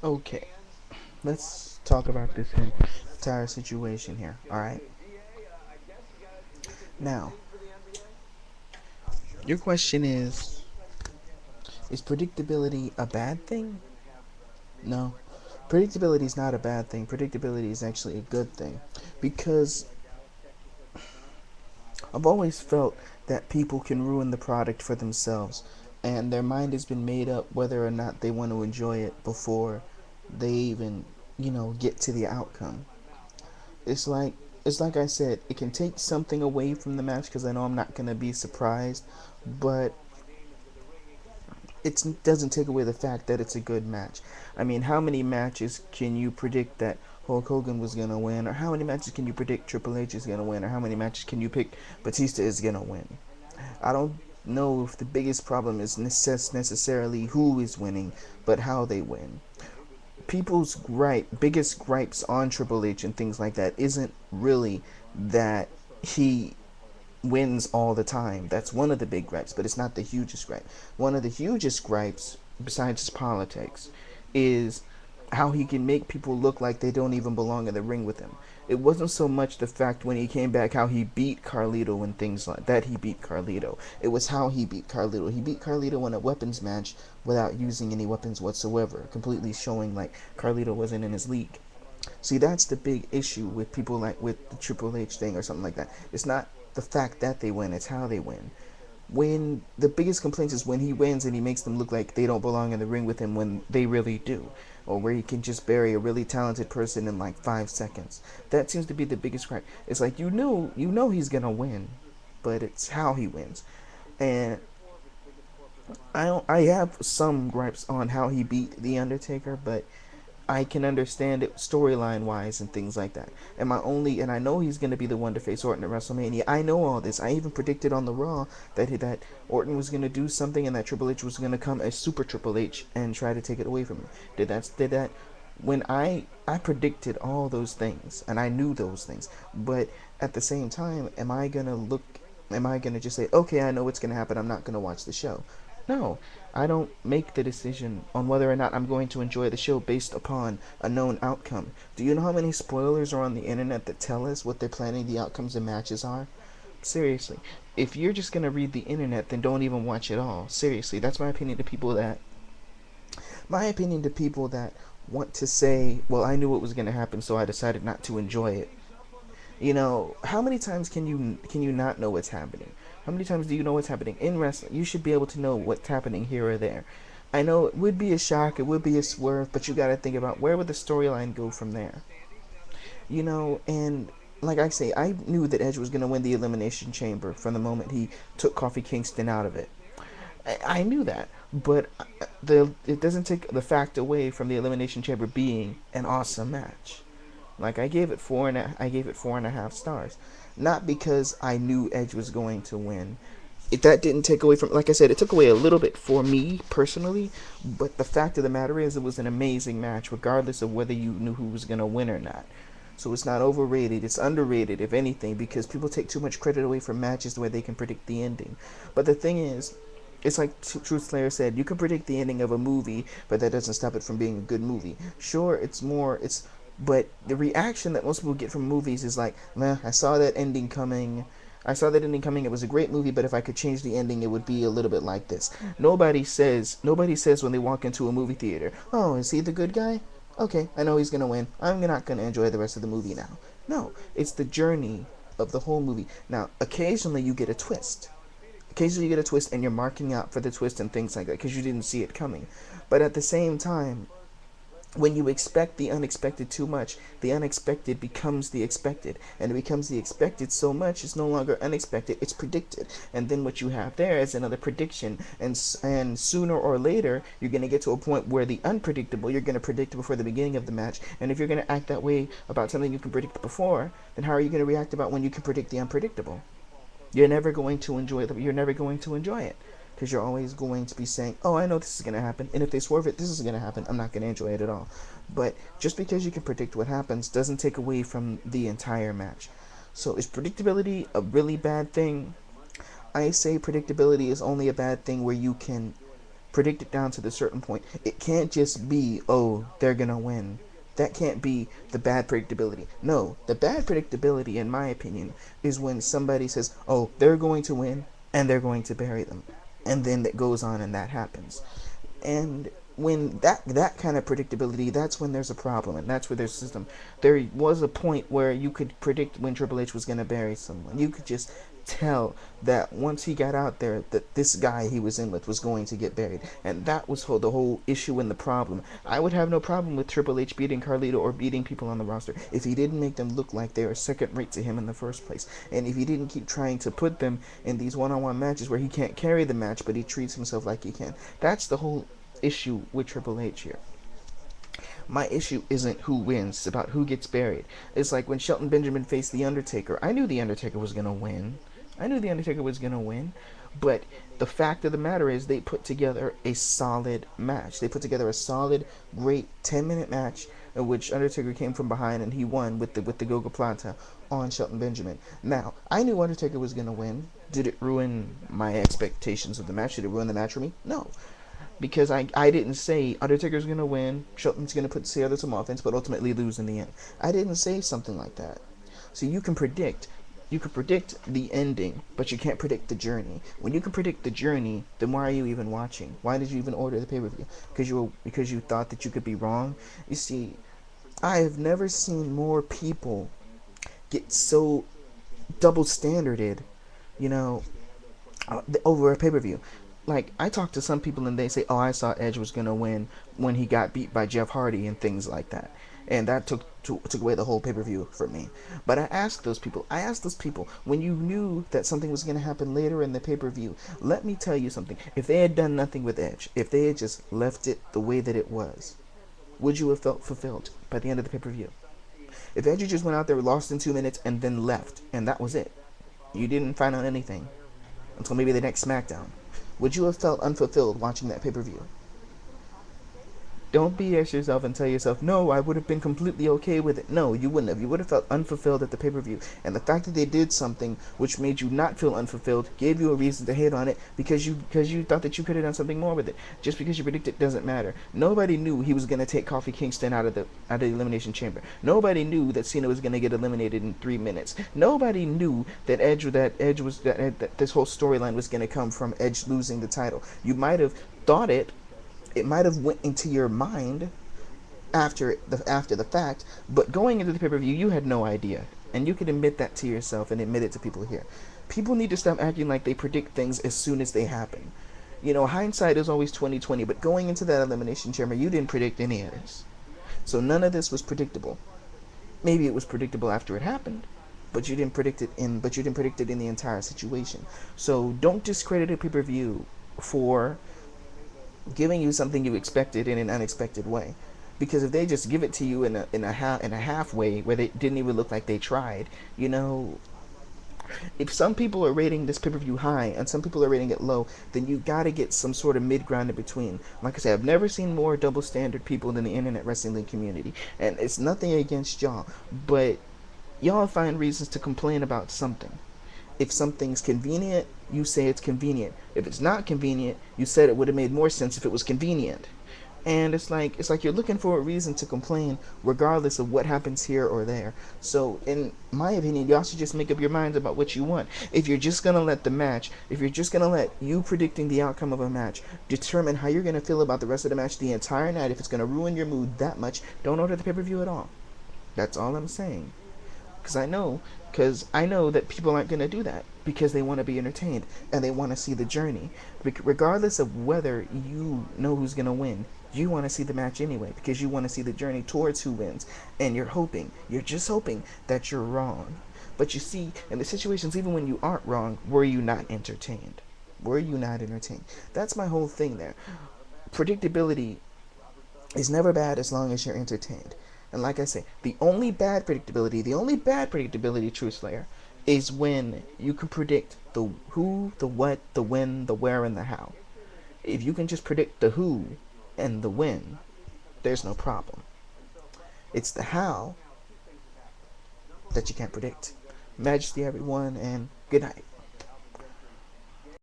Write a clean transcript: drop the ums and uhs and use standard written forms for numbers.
Okay, let's talk about this entire situation here. All right. Now, your question is predictability a bad thing? No. Predictability is not a bad thing. Predictability is actually a good thing because I've always felt that people can ruin the product for themselves and their mind has been made up whether or not they want to enjoy it before they even, get to the outcome. It's like it's like I said, it can take something away from the match because I know I'm not gonna be surprised, but it doesn't take away the fact that it's a good match. I mean, how many matches can you predict that Hulk Hogan was gonna win, or how many matches can you predict Triple H is gonna win, or how many matches can you pick Batista is gonna win? I don't know if the biggest problem is necessarily who is winning, but how they win. People's biggest gripes on Triple H and things like that isn't really that he wins all the time. That's one of the big gripes, but it's not the hugest gripe. One of the hugest gripes, besides his politics, is how he can make people look like they don't even belong in the ring with him. It wasn't so much the fact when he came back how he beat Carlito and things like that. He beat Carlito. It was how he beat Carlito. He beat Carlito in a weapons match without using any weapons whatsoever, completely showing like Carlito wasn't in his league. See, that's the big issue with people like with the Triple H thing or something like that. It's not the fact that they win, it's how they win. When the biggest complaint is when he wins and he makes them look like they don't belong in the ring with him when they really do, or where he can just bury a really talented person in like 5 seconds. That seems to be the biggest gripe. It's like you know he's gonna win, but it's how he wins. And I have some gripes on how he beat the Undertaker, but I can understand it storyline wise and things like that. And I know he's gonna be the one to face Orton at WrestleMania. I know all this. I even predicted on the Raw that Orton was gonna do something and that Triple H was gonna come as Super Triple H and try to take it away from him. Did that when I predicted all those things and I knew those things, but at the same time, am I gonna just say, okay, I know what's gonna happen, I'm not gonna watch the show? No, I don't make the decision on whether or not I'm going to enjoy the show based upon a known outcome. Do you know how many spoilers are on the internet that tell us what they're planning the outcomes of matches are? Seriously. If you're just going to read the internet, then don't even watch it all. Seriously, that's my opinion to people that want to say, well, I knew it was going to happen, so I decided not to enjoy it. How many times can you not know what's happening? How many times do you know what's happening in wrestling? You should be able to know what's happening here or there. I know it would be a shock, it would be a swerve, but you got to think about where would the storyline go from there. And like I say, I knew that Edge was going to win the Elimination Chamber from the moment he took Kofi Kingston out of it. I knew that, but it doesn't take the fact away from the Elimination Chamber being an awesome match. Like I gave it 4.5 stars, not because I knew Edge was going to win. That didn't take away from, like I said, it took away a little bit for me personally, but the fact of the matter is, it was an amazing match, regardless of whether you knew who was gonna win or not. So it's not overrated; it's underrated, if anything, because people take too much credit away from matches where they can predict the ending. But the thing is, it's like Truth Slayer said, you can predict the ending of a movie, but that doesn't stop it from being a good movie. Sure, but the reaction that most people get from movies is like, "Meh, I saw that ending coming. I saw that ending coming. It was a great movie, but if I could change the ending, it would be a little bit like this." Nobody says when they walk into a movie theater, "Oh, is he the good guy? Okay, I know he's gonna win. I'm not gonna enjoy the rest of the movie now." No, it's the journey of the whole movie. Now, occasionally you get a twist. Occasionally you get a twist, and you're marking out for the twist and things like that because you didn't see it coming. But at the same time, when you expect the unexpected too much, the unexpected becomes the expected, and it becomes the expected so much it's no longer unexpected, it's predicted. And then what you have there is another prediction, and sooner or later you're going to get to a point where the unpredictable you're going to predict before the beginning of the match. And if you're going to act that way about something you can predict before, then how are you going to react about when you can predict the unpredictable? You're never going to enjoy it because you're always going to be saying, "Oh, I know this is going to happen, and if they swerve it, this is going to happen. I'm not going to enjoy it at all." But just because you can predict what happens doesn't take away from the entire match. So is predictability a really bad thing? I say predictability is only a bad thing where you can predict it down to the certain point. It can't just be, oh, they're gonna win. That can't be the bad predictability. No, the bad predictability, in my opinion, is when somebody says, oh, they're going to win and they're going to bury them. And then it goes on and that happens. And when that kind of predictability, that's when there's a problem, and that's where there's a system. There was a point where you could predict when Triple H was going to bury someone. You could just tell that once he got out there that this guy he was in with was going to get buried, and that was the whole issue and the problem. I would have no problem with Triple H beating Carlito or beating people on the roster if he didn't make them look like they were second rate to him in the first place, and if he didn't keep trying to put them in these one-on-one matches where he can't carry the match but he treats himself like he can. That's the whole issue with Triple H here. My issue isn't who wins, it's about who gets buried. It's like when Shelton Benjamin faced The Undertaker. I knew The Undertaker was going to win. But the fact of the matter is they put together a solid match. They put together a solid, great 10-minute match in which Undertaker came from behind and he won with the Gogoplata on Shelton Benjamin. Now, I knew Undertaker was going to win. Did it ruin my expectations of the match? Did it ruin the match for me? No. Because I didn't say Undertaker's going to win, Shelton's going to put together some offense, but ultimately lose in the end. I didn't say something like that. So you can predict the ending, but you can't predict the journey. When you can predict the journey, then why are you even watching? Why did you even order the pay-per-view? Because you thought that you could be wrong? You see, I have never seen more people get so double standarded, over a pay-per-view. Like, I talk to some people and they say, oh, I saw Edge was going to win when he got beat by Jeff Hardy and things like that. And that took away the whole pay-per-view for me. But I asked those people, when you knew that something was going to happen later in the pay-per-view, let me tell you something. If they had done nothing with Edge, if they had just left it the way that it was, would you have felt fulfilled by the end of the pay-per-view? If Edge just went out there, lost in 2 minutes, and then left, and that was it, you didn't find out anything until maybe the next SmackDown, would you have felt unfulfilled watching that pay-per-view? Don't BS yourself and tell yourself, no, I would have been completely okay with it. No, you wouldn't have. You would have felt unfulfilled at the pay-per-view. And the fact that they did something which made you not feel unfulfilled gave you a reason to hate on it because you thought that you could have done something more with it. Just because you predicted doesn't matter. Nobody knew he was going to take Kofi Kingston out of the Elimination Chamber. Nobody knew that Cena was going to get eliminated in 3 minutes. Nobody knew that this whole storyline was going to come from Edge losing the title. You might have thought it. It might have went into your mind after the fact, but going into the pay-per-view, you had no idea. And you can admit that to yourself and admit it to people here. People need to stop acting like they predict things as soon as they happen. Hindsight is always 20/20, but going into that Elimination Chamber, you didn't predict any of this. So none of this was predictable. Maybe it was predictable after it happened, but you didn't predict it in the entire situation. So don't discredit a pay-per-view for giving you something you expected in an unexpected way, because if they just give it to you in a half way where they didn't even look like they tried, if some people are rating this pay-per-view high and some people are rating it low, then you gotta get some sort of mid-ground in between. Like I said, I've never seen more double standard people in the internet wrestling community, and it's nothing against y'all, but y'all find reasons to complain about something. If something's convenient, you say it's convenient. If it's not convenient, you said it would have made more sense if it was convenient. And it's like you're looking for a reason to complain regardless of what happens here or there. So in my opinion, y'all should just make up your minds about what you want. If you're just going to let you predicting the outcome of a match determine how you're going to feel about the rest of the match the entire night, if it's going to ruin your mood that much, don't order the pay-per-view at all. That's all I'm saying. Because I know that people aren't going to do that because they want to be entertained and they want to see the journey. Regardless of whether you know who's going to win, you want to see the match anyway because you want to see the journey towards who wins. And you're just hoping that you're wrong. But you see, in the situations, even when you aren't wrong, were you not entertained? That's my whole thing there. Predictability is never bad as long as you're entertained. And like I say, the only bad predictability, True Slayer, is when you can predict the who, the what, the when, the where, and the how. If you can just predict the who and the when, there's no problem. It's the how that you can't predict. Majesty, everyone, and good night.